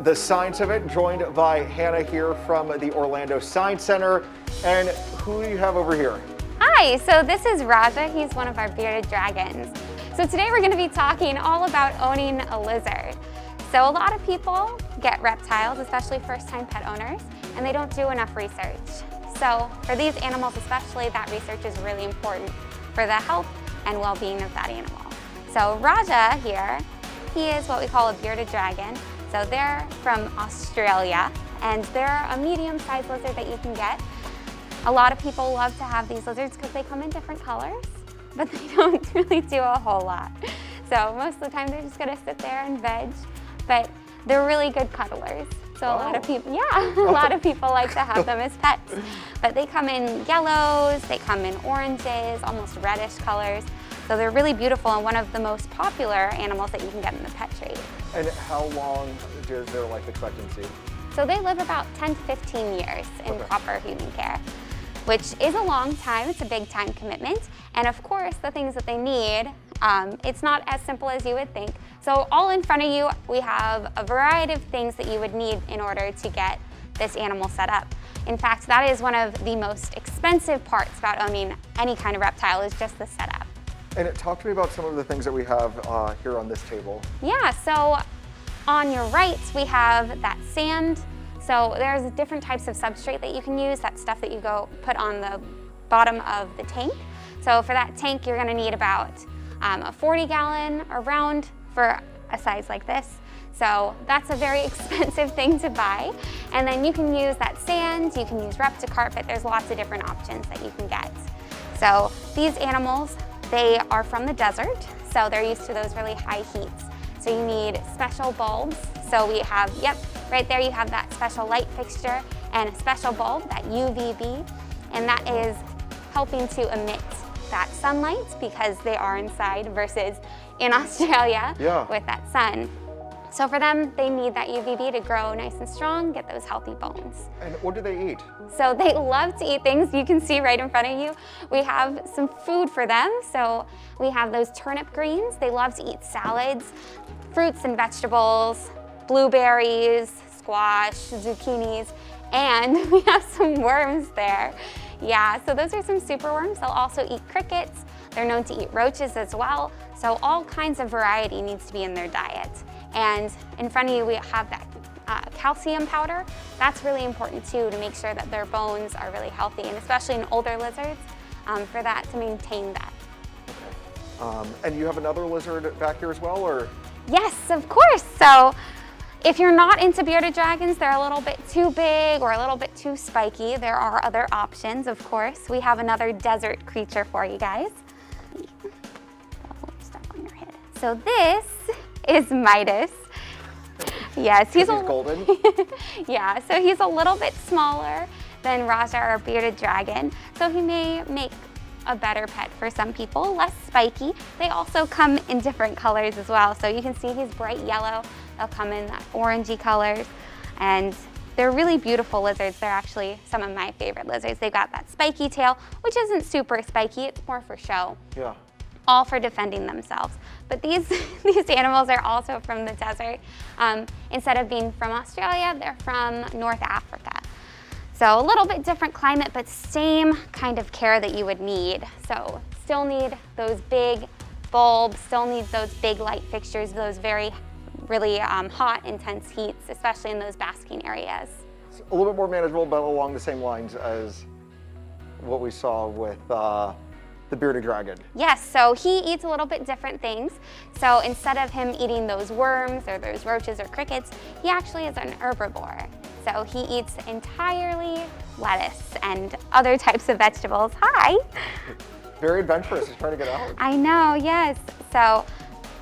the science of it, joined by Hannah here from the Orlando Science Center. And who do you have over here? Hi, so this is Raja. He's one of our bearded dragons. So today we're going to be talking all about owning a lizard. So a lot of people get reptiles, especially first-time pet owners, and they don't do enough research. So for these animals especially, that research is really important for the health and well-being of that animal. So Raja here, he is what we call a bearded dragon. So they're from Australia, and they're a medium-sized lizard that you can get. A lot of people love to have these lizards because they come in different colors, but they don't really do a whole lot. So most of the time they're just gonna sit there and veg, but they're really good cuddlers. So a lot of people, a lot of people like to have them as pets. But they come in yellows, they come in oranges, almost reddish colors. So they're really beautiful and one of the most popular animals that you can get in the pet trade. And how long is their life expectancy? So they live about 10 to 15 years in proper human care, which is a long time. It's a big time commitment. And of course, the things that they need, it's not as simple as you would think. So all in front of you, we have a variety of things that you would need in order to get this animal set up. In fact, that is one of the most expensive parts about owning any kind of reptile is just the setup. And talk to me about some of the things that we have here on this table. Yeah, so on your right, we have that sand. So there's different types of substrate that you can use, that stuff that you go put on the bottom of the tank. So for that tank, you're gonna need about a 40-gallon around for a size like this. So that's a very expensive thing to buy. And then you can use that sand, you can use Repticarpet, there's lots of different options that you can get. So these animals, they are from the desert, so they're used to those really high heats. So you need special bulbs. So we have, right there you have that special light fixture and a special bulb, that UVB, and that is helping to emit that sunlight because they are inside versus in Australia with that sun. So for them, they need that UVB to grow nice and strong, get those healthy bones. And what do they eat? So they love to eat things you can see right in front of you. We have some food for them. So we have those turnip greens. They love to eat salads, fruits and vegetables, blueberries, squash, zucchinis, and we have some worms there. Yeah, so those are some super worms. They'll also eat crickets. They're known to eat roaches as well. So all kinds of variety needs to be in their diet. And in front of you, we have that calcium powder. That's really important too, to make sure that their bones are really healthy, and especially in older lizards, for that, to maintain that. And you have another lizard back here as well, or? Yes, of course. So if you're not into bearded dragons, they're a little bit too big or a little bit too spiky, there are other options, of course. We have another desert creature for you guys. Stuff on your head. So this is Midas. Yes, he's golden. Yeah, so he's a little bit smaller than Raja, our bearded dragon. So he may make a better pet for some people, less spiky. They also come in different colors as well. So you can see he's bright yellow. They'll come in that orangey colors. And they're really beautiful lizards. They're actually some of my favorite lizards. They've got that spiky tail, which isn't super spiky. It's more for show. Yeah. All for defending themselves. But these animals are also from the desert. Instead of being from Australia, they're from North Africa. So a little bit different climate, but same kind of care that you would need. So still need those big bulbs, still need those big light fixtures, those really hot, intense heats, especially in those basking areas. It's a little bit more manageable, but along the same lines as what we saw with the bearded dragon. Yes, so he eats a little bit different things. So instead of him eating those worms or those roaches or crickets, he actually is an herbivore. So he eats entirely lettuce and other types of vegetables. Hi! Very adventurous, he's trying to get out. I know, yes. So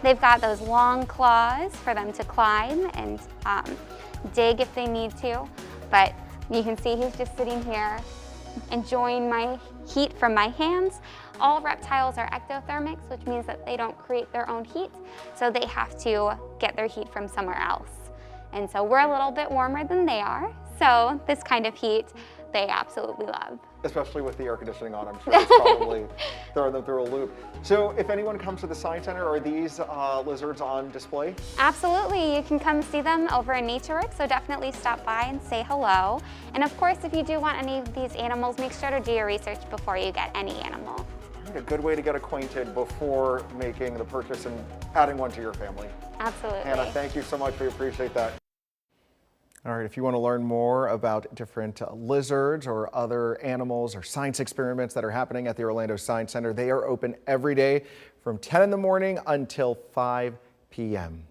they've got those long claws for them to climb and dig if they need to. But you can see he's just sitting here enjoying my heat from my hands. All reptiles are ectothermics, which means that they don't create their own heat, so they have to get their heat from somewhere else. And so we're a little bit warmer than they are, so this kind of heat they absolutely love. Especially with the air conditioning on, I'm sure it's probably throwing them through a loop. So if anyone comes to the Science Center, are these lizards on display? Absolutely, you can come see them over in NatureWorks, so definitely stop by and say hello. And of course, if you do want any of these animals, make sure to do your research before you get any animal. A good way to get acquainted before making the purchase and adding one to your family. Absolutely. Hannah, thank you so much. We appreciate that. All right, if you want to learn more about different lizards or other animals or science experiments that are happening at the Orlando Science Center, they are open every day from 10 in the morning until 5 p.m.